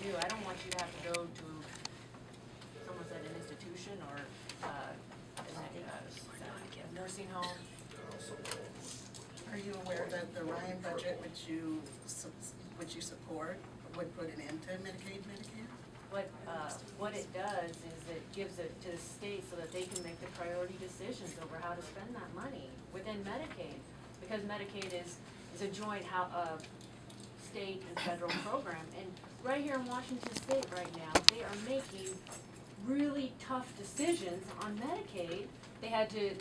do. I don't want you to have to go to, someone said an institution or a nursing home. Are you aware that the Ryan budget, which you support, would put an end to Medicaid, Medicare? What it does is it gives it to the state so that they can make the priority decisions over how to spend that money within Medicaid, because Medicaid is a joint state and federal program. And right here in Washington State right now, they are making really tough decisions on Medicaid. They had to,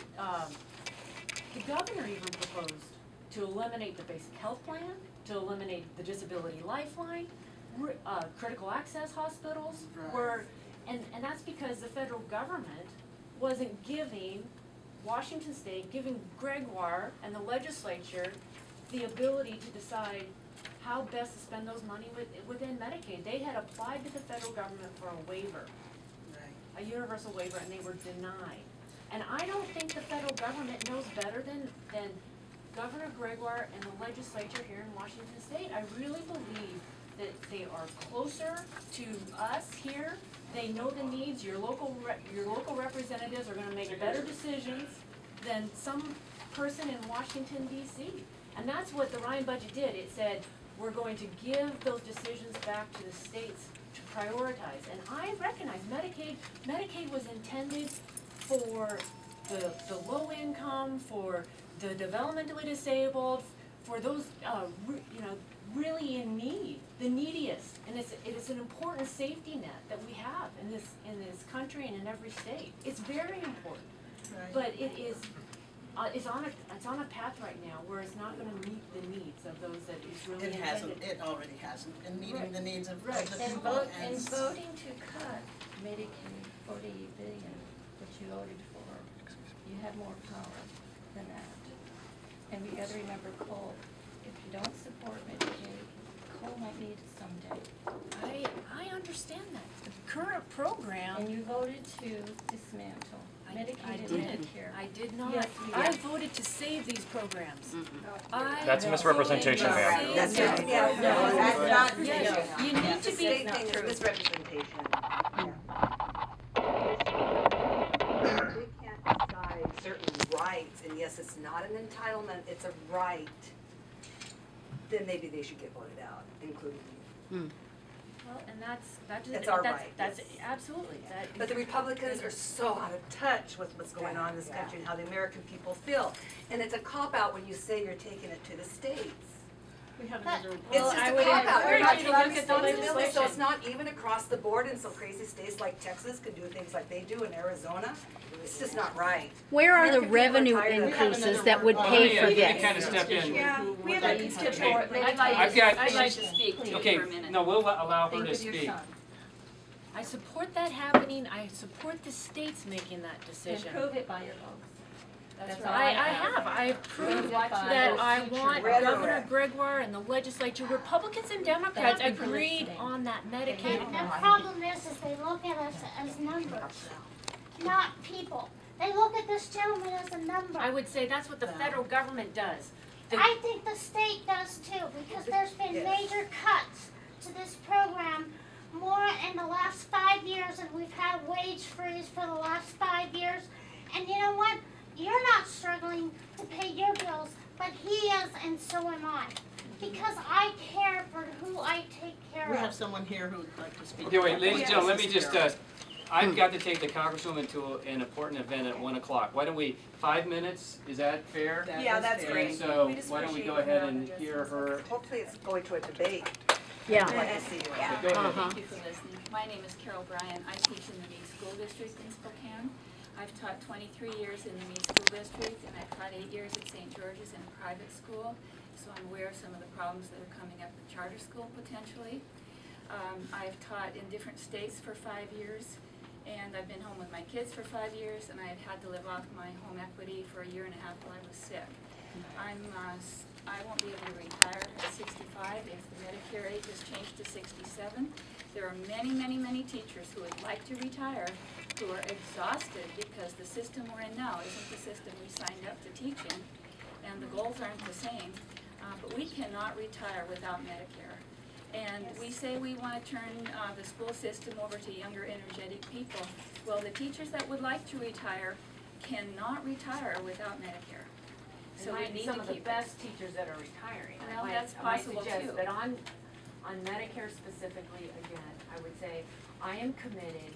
the governor even proposed to eliminate the basic health plan, to eliminate the disability lifeline, critical access hospitals were, and that's because the federal government wasn't giving Washington State, giving Gregoire and the legislature the ability to decide how best to spend those money within Medicaid. They had applied to the federal government for a waiver, a universal waiver, and they were denied. And I don't think the federal government knows better than Governor Gregoire and the legislature here in Washington State. I really believe that they are closer to us here. They know the needs. Your local representatives are going to make better decisions than some person in Washington, D.C. And that's what the Ryan budget did. It said, we're going to give those decisions back to the states to prioritize. And I recognize Medicaid was intended for the low income, for the developmentally disabled, for those really in need, the neediest. And it is an important safety net that we have in this country and in every state. It's very important, but it is. It's on a path right now where it's not going to meet the needs of those that it's really intended. It hasn't. It already hasn't. And meeting the needs of the And people. And voting to cut Medicaid 48 billion, which you voted for, you have more power than that. And we got to remember coal. If you don't support Medicaid, coal might need it someday. I understand that. The current program. And you voted to dismantle Medicaid and Medicare. I did not. Yes, I voted to save these programs. That's misrepresentation, ma'am. That's not. You need to be. Misrepresentation. They can't decide certain rights, and yes, it's not an entitlement, it's a right. Then maybe they should get voted out, including you. Well, and that's our right, That's yes. absolutely. But the Republicans are so out of touch with what's going on in this country and how the American people feel. And it's a cop-out when you say you're taking it to the states. We have another. It's just a cop-out. You're not look at the legislation. So it's not even across the board, and so crazy states like Texas can do things like they do in Arizona. It's just not right. Where are the American people are revenue tired of increases that would pay for Let me this? kind of step in. Yeah, we have a constituent. I'd like to speak to Okay, you for a minute. no, we'll allow her to speak. I support that happening. I support the states making that decision. And prove it by your votes. That's right. I have. I proved that I want Governor Gregoire and the legislature, Republicans and Democrats, agreed on that Medicaid. The problem is they look at us as numbers, not people. They look at this gentleman as a number. I would say that's what the federal government does. I think the state does too, because there's been major cuts to this program more in the last 5 years, and we've had a wage freeze for the last 5 years. And you know what? You're not struggling to pay your bills, but he is, and so am I. Because I care for who I take care of. We have someone here who would like to speak. Okay, wait, ladies and gentlemen, let me just, I've got to take the Congresswoman to an important event at 1 o'clock. Why don't we, 5 minutes, is that fair? Yeah, that's great. So why don't we go ahead and hear her? Hopefully it's going to a debate. Yeah. Go ahead. Thank you for listening. My name is Carol Bryan. I teach in the Meade School District in Spokane. I've taught 23 years in the Meade School District, and I've taught 8 years at St. George's in a private school. So I'm aware of some of the problems that are coming up in charter school potentially. I've taught in different states for 5 years, and I've been home with my kids for 5 years, and I've had to live off my home equity for a year and a half while I was sick. I won't be able to retire at 65 if the Medicare age is changed to 67. There are many, many, many teachers who would like to retire who are exhausted because the system we're in now isn't the system we signed up to teach in, and the goals aren't the same. But we cannot retire without Medicare. And And we say we want to turn the school system over to younger, energetic people. Well, the teachers that would like to retire cannot retire without Medicare. It So we might be need some to of the keep best teachers that are retiring. I Well, might- that's I might possible, suggest too. that on Medicare specifically, again, I would say, I am committed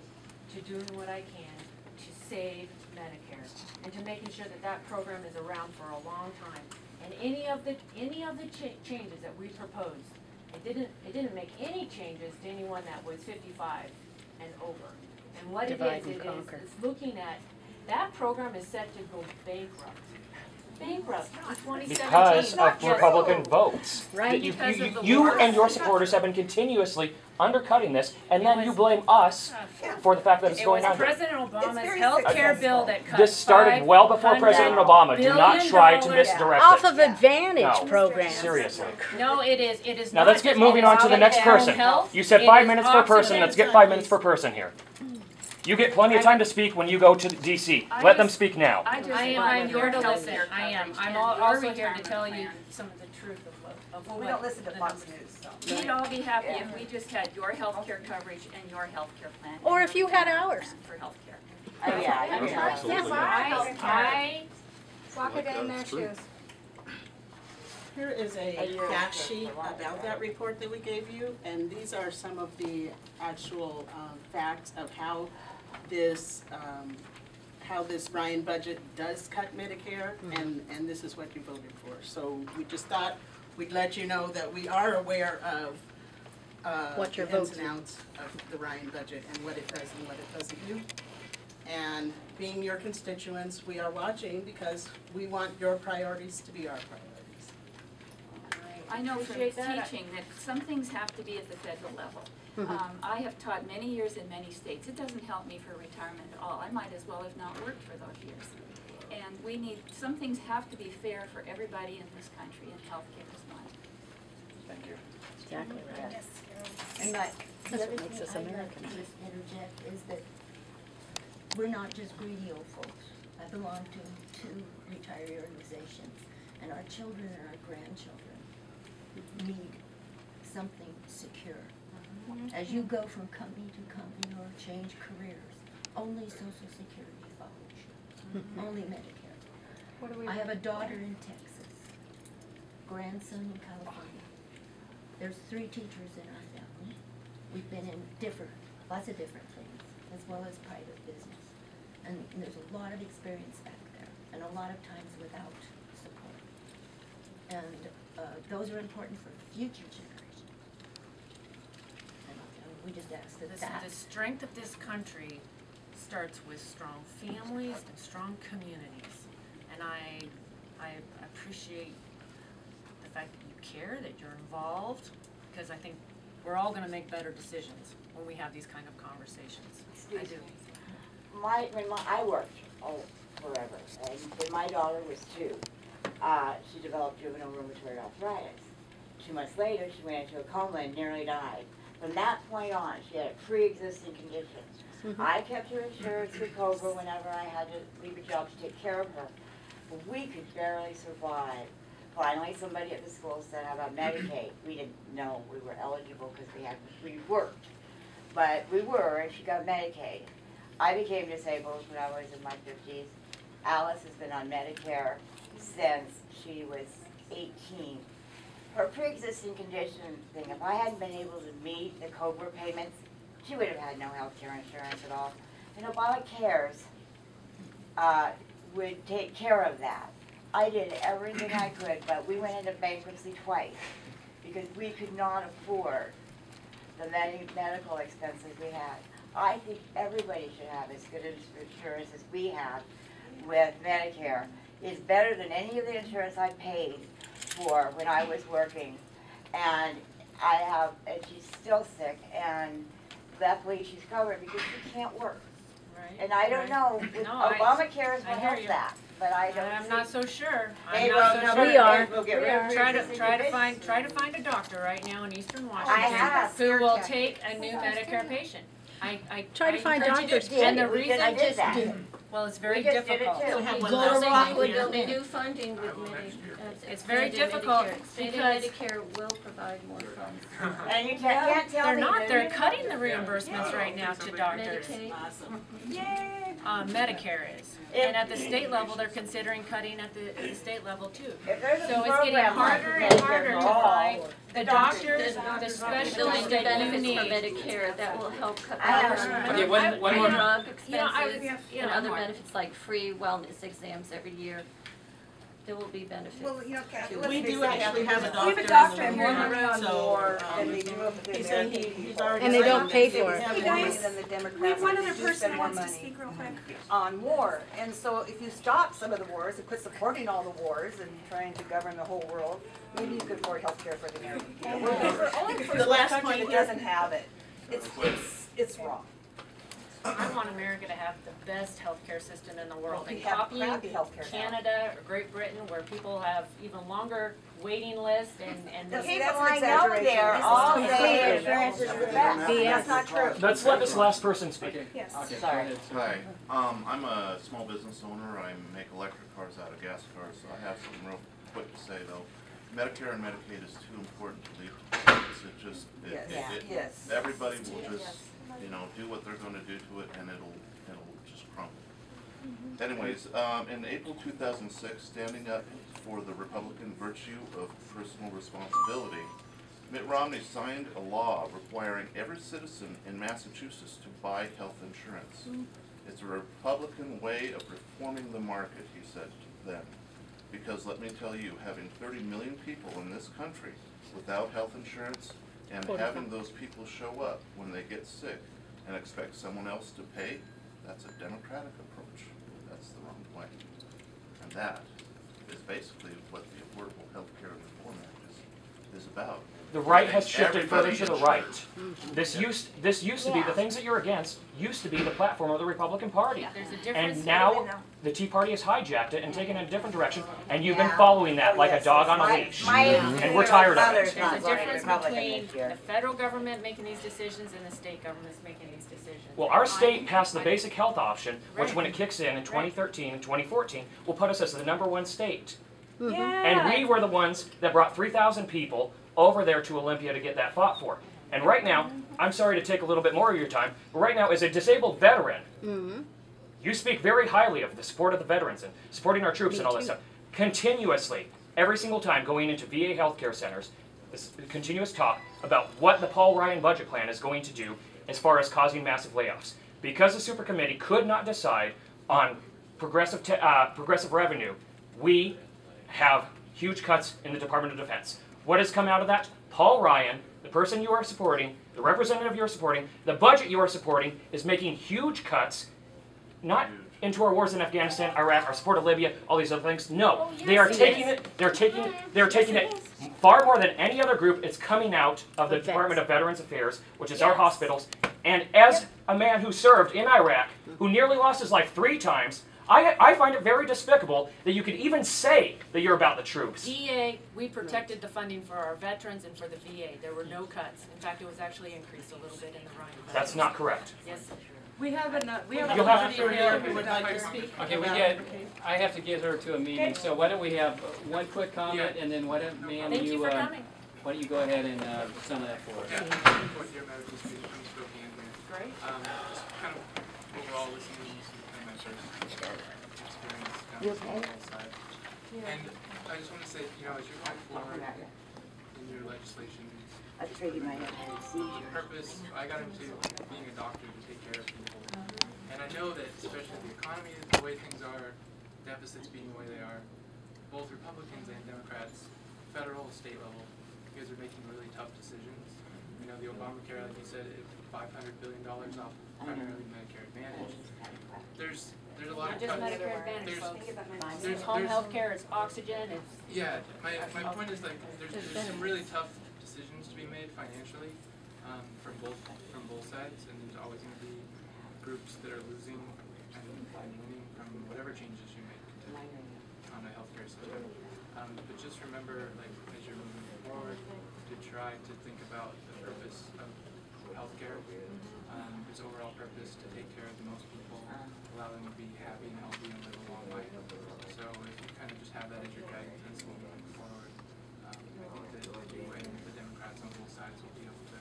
to doing what I can to save Medicare and to making sure that that program is around for a long time. And any of the changes that we proposed, it didn't make any changes to anyone that was 55 and over. And what Divide and it conquer. is looking at, that program is set to go bankrupt. Bankrupt in 2017. Because of Republican votes. Right. That Because of the you war. and your supporters have been continuously undercutting this, and then you blame us for the fact that it's It going was under. President Obama's very health care successful. bill that cut This started well before President Obama. Do not try to misdirect Off it. of Advantage No. program. Seriously. No, it is Now not let's get just moving on to the oxygen next and person. health. You said It 5 is minutes per person. oxygen Let's get and 5 minutes per person here. You get plenty of time to speak when you go to DC. I Let them just- speak now. I just I'm want here your to health listen. care I am. coverage I'm and also your here to retirement tell you plan. some of the truth of We what don't listen to the Fox numbers- News, so. We'd all be happy if we just had your health care coverage and your health care plan. Or and if your you had retirement ours. plan For health care. Oh, yeah, you Absolutely. I Walk a day in their shoes. Here is a fact sheet about that report that we gave you, and these are some of the actual facts of how this Ryan budget does cut Medicare, and this is what you voted for. So we just thought we'd let you know that we are aware of What your the ins votes and outs of the Ryan budget and what it does and what it doesn't do. And being your constituents, we are watching because we want your priorities to be our priorities. I know from Appreciate that. teaching that some things have to be at the federal level. Mm-hmm. I have taught many years in many states. It doesn't help me for retirement at all. I might as well have not worked for those years. And we need, some things have to be fair for everybody in this country, and healthcare is one. Thank you. Exactly right. And the That's other what makes thing us I'd like American. to just interject is that we're not just greedy old folks. I belong to 2 retiree organizations, and our children and our grandchildren need something secure. As you go from company to company or change careers, only Social Security follows you, only Medicare. I have a daughter in Texas, grandson in California. There's 3 teachers in our family. We've been in lots of different things, as well as private business. And there's a lot of experience back there, and a lot of times without support. And those are important for future generations. And we just ask that The strength of this country starts with strong families and strong communities. And I appreciate the fact that you care, that you're involved, because I think we're all gonna make better decisions when we have these kind of conversations. I do. I worked forever, and when my daughter was 2, she developed juvenile rheumatoid arthritis. 2 months later, she went into a coma and nearly died. From that point on, she had a pre-existing condition. I kept her insured through COBRA whenever I had to leave a job to take care of her. But we could barely survive. Finally, somebody at the school said, how about Medicaid? We didn't know we were eligible because we worked. But we were, and she got Medicaid. I became disabled when I was in my 50s. Alice has been on Medicare since she was 18. Her pre-existing condition thing, if I hadn't been able to meet the COBRA payments, she would have had no health care insurance at all. And Obamacare's would take care of that. I did everything I could, but we went into bankruptcy twice because we could not afford the medical expenses we had. I think everybody should have as good insurance as we have with Medicare. It's better than any of the insurance I paid for when I was working. And and she's still sick, and luckily she's covered because she can't work. Right. And I don't know, with Obamacare is I what hear helps you. that, but I don't I'm see. not so sure. They I'm will- not no, so but sure. We are. We'll get rid of Try to pre-existing find a doctor right now in Eastern I Washington have. who will take a new Medicare patient. Try to find encourage you doctors. to. And the We reason, just did that. well, it's very We just did it difficult. too. We have one Go last to thing Rockwood, here. there'll be new funding with Medicaid. it's very Expanded difficult Medicare. Expanded because Medicare will provide more funds. And you can't tell they're me not, that they're you're cutting the reimbursements right now to doctors. Medicaid. Awesome. Medicare is. And at the state level, they're considering cutting at the state level too. If there's a So it's getting program like harder and harder Medicare to for all, find the doctors, the Building specialists the that you benefits need. for Medicare that will help cut I down have- on Okay, one more. drug You know, I was, expenses you and know, other one more. benefits like free wellness exams every year. There will be benefits. Well, you know, Kathy, let's We face do it, actually have a we have doctor a doctor in in the one room, around so, more than they do of the he said American he's people. already. And they don't signed pay it. for it. They have Hey, money. guys, than the Democrats. We have one and other they do person spend that more wants to money speak real quick. on war. And so if you stop some of the wars and quit supporting all the wars and trying to govern the whole world, maybe you could afford health care for the American people. We're only the The last country point that here. doesn't have it. It's wrong. I want America to have the best healthcare system in the world. We And have copying crappy healthcare now. Canada or Great Britain, where people have even longer waiting lists and The See, people that's an I know exaggeration. there This is all completely say insurance is the best. That's not true. Let's let this last person speak. Okay. Yes. Okay, go Sorry. ahead, sir. Hi, I'm a small business owner. I make electric cars out of gas cars. So I have something real quick to say though. Medicare and Medicaid is too important to leave to states. It just, Yes. everybody will just, you know, do what they're gonna do to it and it'll just crumble. Anyways, in April 2006, standing up for the Republican virtue of personal responsibility, Mitt Romney signed a law requiring every citizen in Massachusetts to buy health insurance. It's a Republican way of reforming the market, he said then. Because let me tell you, having 30 million people in this country without health insurance and having those people show up when they get sick and expect someone else to pay, that's a democratic approach. That's the wrong way. And that is basically what the Affordable Health Care Reform Act is about. The right has shifted further Everybody to the insurance. right. This used to be, the things that you're against, used to be the platform of the Republican Party. there's a difference. And now, the Tea Party has hijacked it and taken it a different direction, and you've been Yeah. following that Oh, like yes, a dog yes. on a My- leash. my And we're tired of mother's it. There's a not voting difference Republican between this year. the federal government making these decisions and the state government's making these decisions. Well, our state passed the basic health option, which Right. when it kicks in 2013 and 2014, will put us as the #1 state. Yeah. And we were the ones that brought 3,000 people over there to Olympia to get that fought for. And right now, I'm sorry to take a little bit more of your time, but right now, as a disabled veteran, you speak very highly of the support of the veterans and supporting our troops and all that stuff. Continuously, every single time going into VA healthcare centers, this continuous talk about what the Paul Ryan budget plan is going to do as far as causing massive layoffs. Because the super committee could not decide on progressive revenue, we have huge cuts in the Department of Defense. What has come out of that? Paul Ryan, the person you are supporting, the representative you are supporting, the budget you are supporting, is making huge cuts, not into our wars in Afghanistan, Iraq, our support of Libya, all these other things. No, they are taking it. They're taking it far more than any other group. It's coming out of the Department of Veterans Affairs, which is our hospitals. And as a man who served in Iraq, who nearly lost his life 3 times, I find it very despicable that you could even say that you're about the troops. VA, we protected the funding for our veterans and for the VA. There were no cuts. In fact, it was actually increased a little bit in the Ryan budget. That's not correct. Yes. We have enough, we have. You'll have Somebody here who would like to speak. Okay, about I have to get her to a meeting, so why don't we have one quick comment, and then why don't, ma'am, Thank you for coming. why don't you go ahead and sum it up for us? What your medical student from Spokane here. Great. Just kind of overall listening to kind of my first experience kind You of okay? on the side. And I just want to say, you know, as you're going forward in your legislation, I figured my head had a the seizure. purpose, I got into being a doctor to take care of people. And I know that especially the economy, the way things are, deficits being the way they are, both Republicans and Democrats, federal, state level, you guys are making really tough decisions. You know, the Obamacare, like you said, is $500 billion off primarily Medicare Advantage. There's a lot Not of just cuts. Medicare Advantage, folks. There's It's home health care, it's oxygen, it's. Yeah, my point is like there's some really tough decisions to be made financially from both sides, and there's always going to be groups that are losing and winning from whatever changes you make on the healthcare system. But just remember, like as you're moving forward, to try to think about the purpose of healthcare. Its overall purpose to take care of the most people, allow them to be happy and healthy and live a long life. So if you kind of just have that as your guidance, sides will be able to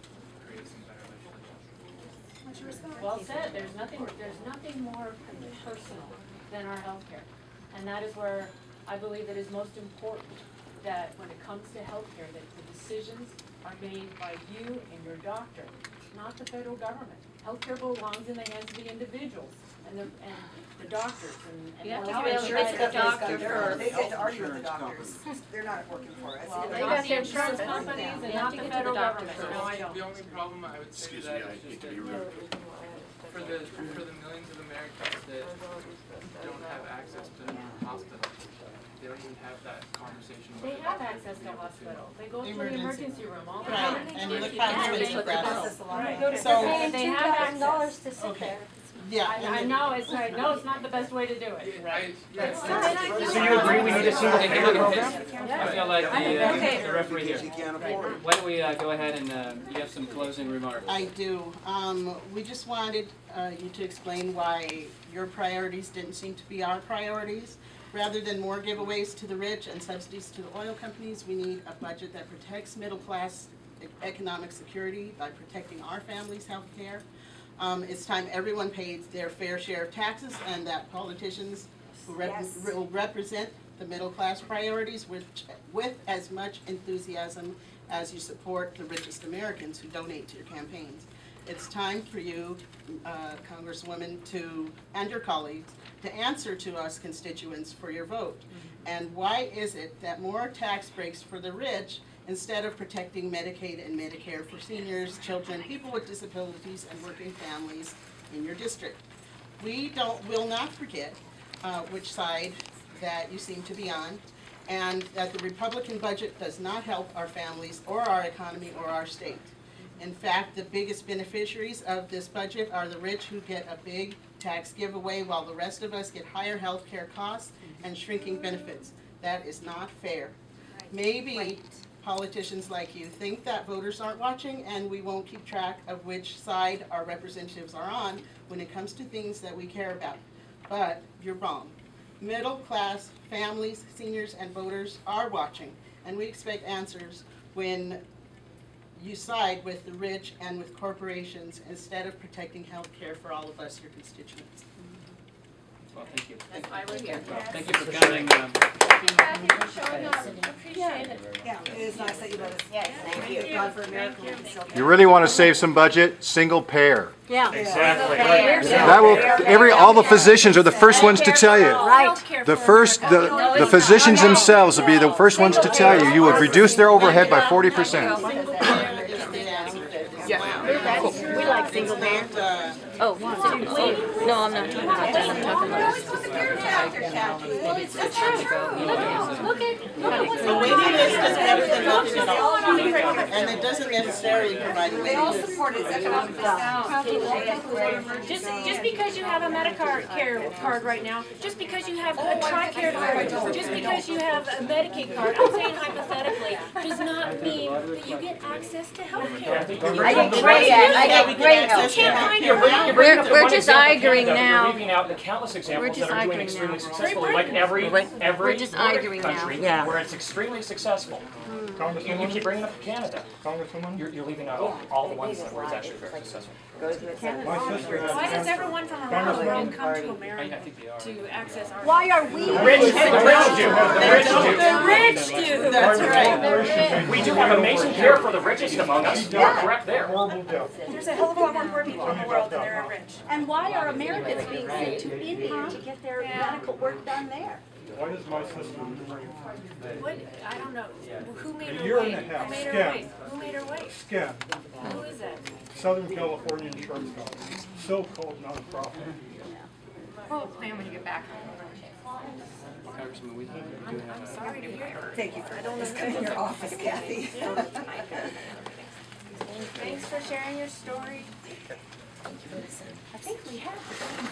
create some better legislation. Well said, there's nothing more personal than our healthcare. And that is where I believe it is most important that when it comes to healthcare, that the decisions are made by you and your doctor, not the federal government. Healthcare belongs in the hands of the individuals and the doctors and. You have to health be able to insurance get to the doctor They first. get to argue with the doctors. They're not working for us. Well, They not got the their insurance insurance companies and You not have to the get to the federal doctor government, first. no, I don't. The only problem I would say to Excuse that me, I is hate just to that be rude. for the millions of Americans that don't have access to hospitals, they don't even have that conversation with They the have doctor. access to hospital. They go to the Emergency. emergency room all the Right, time. and look Yeah, how they expensive put the that cost. is. Right. So, They have access. to sit Okay. there. yeah. I know, it's right, no, it's not the best way to do it. So you agree we need a single Take a payer look at program? this. I feel like the referee here. Why don't we go ahead and you have some closing remarks? I do. We just wanted you to explain why your priorities didn't seem to be our priorities. Rather than more giveaways to the rich and subsidies to the oil companies, we need a budget that protects middle class economic security by protecting our families' health care. It's time everyone paid their fair share of taxes and that politicians who will represent the middle class priorities with as much enthusiasm as you support the richest Americans who donate to your campaigns. It's time for you, Congresswoman, and your colleagues, to answer to us constituents for your vote. And why is it that more tax breaks for the rich instead of protecting Medicaid and Medicare for seniors, children, people with disabilities, and working families in your district? We will not forget which side that you seem to be on, and that the Republican budget does not help our families or our economy or our state. In fact, the biggest beneficiaries of this budget are the rich who get a big tax giveaway while the rest of us get higher health care costs and shrinking benefits. That is not fair. Maybe politicians like you think that voters aren't watching and we won't keep track of which side our representatives are on when it comes to things that we care about. But you're wrong. Middle class families, seniors, and voters are watching, and we expect answers when you side with the rich and with corporations instead of protecting health care for all of us, your constituents. Well, thank you. That's why we're here. Thank you for coming. Kathy, for showing up. Appreciate it. Yeah, it is nice that you let us. Yes, thank you. God for America. we can still You really want to save some budget? Single payer. Yeah. Exactly. That will, all the physicians are the first ones to tell you. Right. The physicians themselves will be the first ones to tell you, you would reduce their overhead by 40%. We like single payer. Oh, no, I'm not talking about that. I'm talking about. The waiting list is better than nothing at all. And it doesn't necessarily provide a waiting list. Just because you have a Medicare card right now, just because you have a TRICARE card, just because you have a Medicaid card, I'm saying hypothetically, does not mean that you get access to health care. I get great, I get great help. We're just arguing now. You're leaving out the countless examples that are doing arguing extremely now. successfully, like every We're just arguing now. country Yeah. where it's extrely successful. You keep bringing up Canada. Congresswoman? You're leaving out all the ones where it's actually very successful. My sister has Why does everyone from around the world come to I America think they are. to access our? Why are we? The rich do. The rich do. That's right. We do have amazing care for the richest among us. You're correct there. horrible death. There's a hell of a lot more poor people in the world than there are rich. And why are Americans being sent to India to get their medical work done there? Why does my sister What, I don't know, who made A her year wait? and a half, Who made her scam. wait? Who made her wait? Scan, Who is that? Southern California Insurance Company, so-called nonprofit. Oh, plan when you get back. Congressman, we do I'm have sorry to hear. Thank you for coming to your office, Kathy. Thanks for sharing your story. I think we have the same